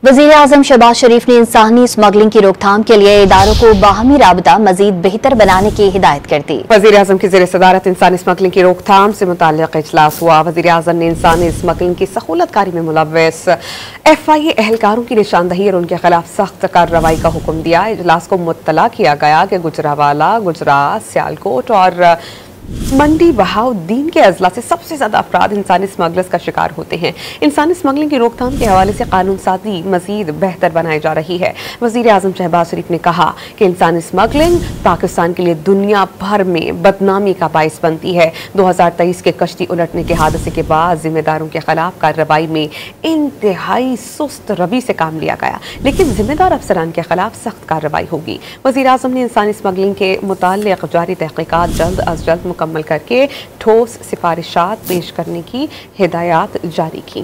वज़ीर-ए-आज़म शहबाज शरीफ ने इंसानी स्मगलिंग की रोकथाम के लिए इदारों को बाहमी राबता मजीद बेहतर बनाने की हिदायत कर दी। वज़ीर-ए-आज़म की ज़ेर-ए-सदारत इंसानी स्मगलिंग की रोकथाम से मुताल्लिक़ इजलास हुआ। वज़ीर-ए-आज़म ने इंसानी स्मगलिंग की सहूलतकारी में मुलव्वस FIA एहलकारों की निशानदही और उनके खिलाफ सख्त कार्रवाई का हुक्म दिया। इजलास को मुत्तला किया गया कि गुजरावाला, गुजरात, सियालकोट और मंडी बहाउद्दीन के अजला से सबसे ज्यादा अफराद इंसानी स्मगलर्स का शिकार होते हैं। इंसानी स्मगलिंग की रोकथाम के हवाले से कानून साजी मजीद बेहतर बनाई जा रही है। वज़ीर-ए-आज़म शहबाज शरीफ ने कहा कि इंसानी स्मगलिंग पाकिस्तान के लिए दुनिया भर में बदनामी का बाइस बनती है। 2023 के कश्ती उलटने के हादसे के बाद जिम्मेदारों के खिलाफ कार्रवाई में इंतहाई सुस्त रवि से काम लिया गया, लेकिन जिम्मेदार अफसरान के खिलाफ सख्त कार्रवाई होगी। वज़ीर-ए-आज़म ने इंसानी स्मगलिंग के मुताल्लिक़ जारी तहक़ीक़ात जल्द अज जल्द मुकम्मल करके ठोस सिफारिशात पेश करने की हिदायत जारी की।